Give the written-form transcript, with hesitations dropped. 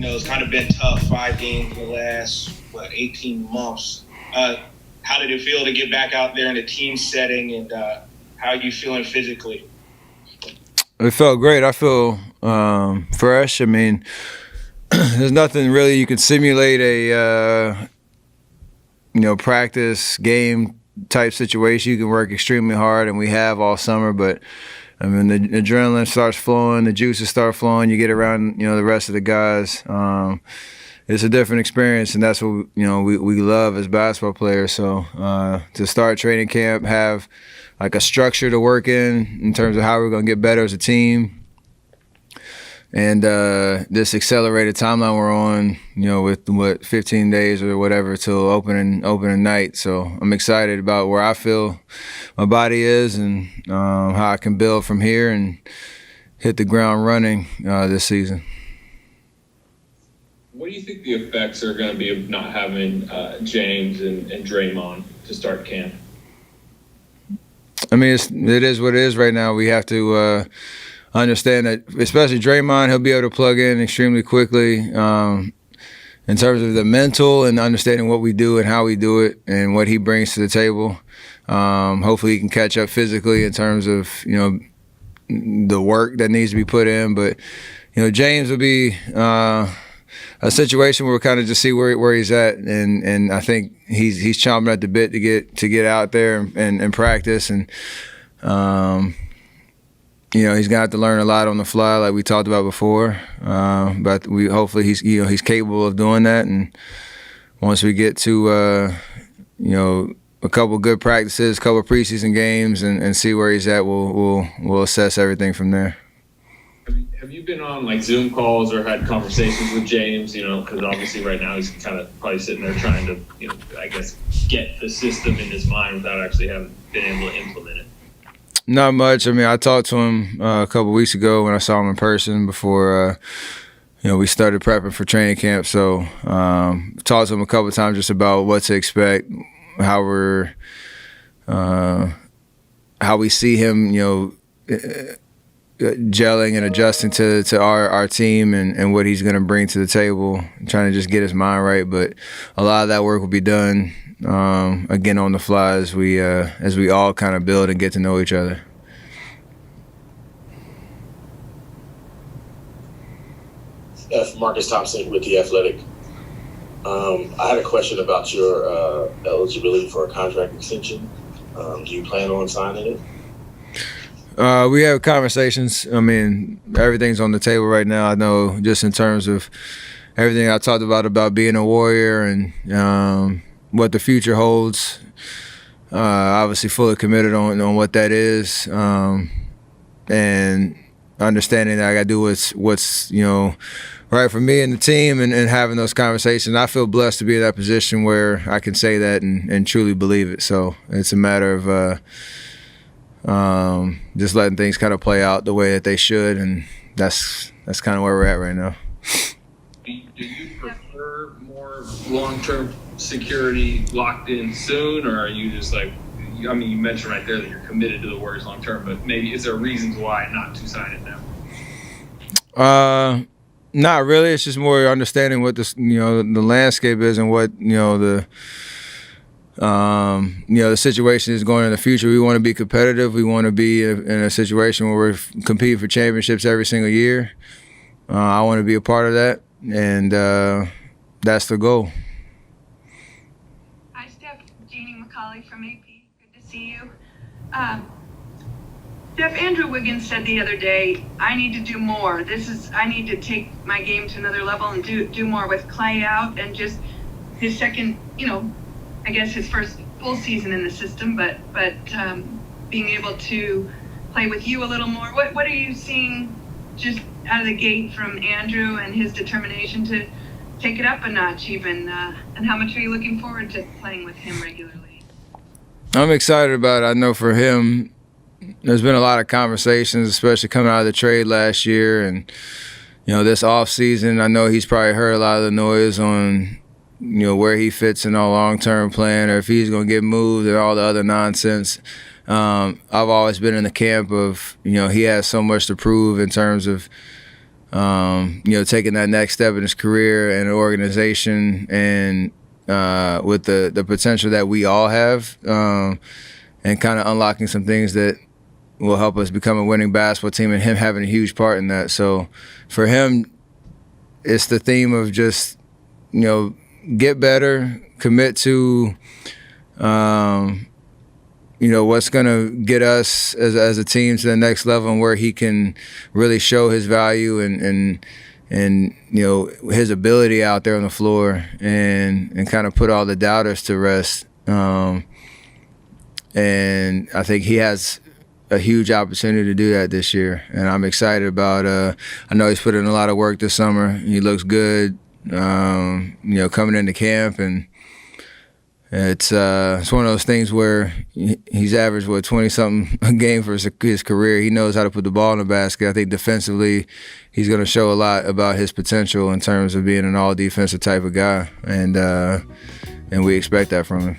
It's kind of been tough, 5 games in the last, 18 months. How did it feel to get back out there in a team setting, and how are you feeling physically? It felt great. I feel fresh. I mean, there's nothing really you can simulate a practice game type situation. You can work extremely hard, and we have all summer, but I mean, the adrenaline starts flowing, the juices start flowing. You get around, the rest of the guys. It's a different experience, and that's what we love as basketball players. So to start training camp, have like a structure to work in terms of how we're going to get better as a team, and this accelerated timeline we're on, with 15 days or whatever till opening night. So I'm excited about where I feel my body is and how I can build from here and hit the ground running this season. What do you think the effects are going to be of not having James and Draymond to start camp? I mean, it is what it is right now. We have to understand that, especially Draymond, he'll be able to plug in extremely quickly in terms of the mental and understanding what we do and how we do it and what he brings to the table. Hopefully he can catch up physically in terms of, the work that needs to be put in. But, James will be a situation where we'll kind of just see where he's at, and I think he's chomping at the bit to get out there and practice, and he's gonna have to learn a lot on the fly, like we talked about before. But hopefully he's capable of doing that, and once we get to a couple good practices, a couple preseason games, and see where he's at, we'll assess everything from there. Have you been on Zoom calls or had conversations with James? Because obviously right now he's kind of probably sitting there trying to, I guess, get the system in his mind without actually having been able to implement it. Not much. I mean, I talked to him a couple weeks ago when I saw him in person before, we started prepping for training camp. So talked to him a couple of times just about what to expect, how we see him, gelling and adjusting to our team and what he's going to bring to the table, trying to just get his mind right. But a lot of that work will be done again on the fly as we all kind of build and get to know each other. Marcus Thompson with The Athletic. I had a question about your eligibility for a contract extension. Do you plan on signing it? We have conversations. I mean, everything's on the table right now. I know just in terms of everything I talked about being a Warrior and what the future holds. Obviously fully committed on what that is, and understanding that I got to do what's right for me and the team, and having those conversations. I feel blessed to be in that position where I can say that and truly believe it. So it's a matter of just letting things kind of play out the way that they should, and that's kind of where we're at right now. Do you prefer more long-term security locked in soon, or are you just you mentioned right there that you're committed to the Warriors long-term, but maybe is there reasons why not to sign it now? Not really. It's just more understanding what the landscape is and what the situation is going in the future. We want to be competitive. We want to be in a situation where we're competing for championships every single year. I want to be a part of that, and that's the goal. Hi, Steph. Jeannie McCauley from AP. Good to see you. Steph, Andrew Wiggins said the other day, I need to do more. I need to take my game to another level and do more with Clay out, and just his second, I guess his first full season in the system, but being able to play with you a little more. What are you seeing just out of the gate from Andrew and his determination to take it up a notch even, and how much are you looking forward to playing with him regularly? I'm excited about it. I know for him, there's been a lot of conversations, especially coming out of the trade last year, and this off season. I know he's probably heard a lot of the noise on where he fits in our long-term plan, or if he's going to get moved, or all the other nonsense. I've always been in the camp of he has so much to prove in terms of taking that next step in his career and organization, and with the potential that we all have, and kind of unlocking some things that will help us become a winning basketball team, and him having a huge part in that. So for him, it's the theme of just, get better, commit to, what's going to get us as a team to the next level, and where he can really show his value and his ability out there on the floor, and kind of put all the doubters to rest. And I think he has a huge opportunity to do that this year, and I'm excited about. I know he's put in a lot of work this summer. He looks good, coming into camp, and it's one of those things where he's averaged 20-something a game for his career. He knows how to put the ball in the basket. I think defensively, he's going to show a lot about his potential in terms of being an all-defensive type of guy, and we expect that from him.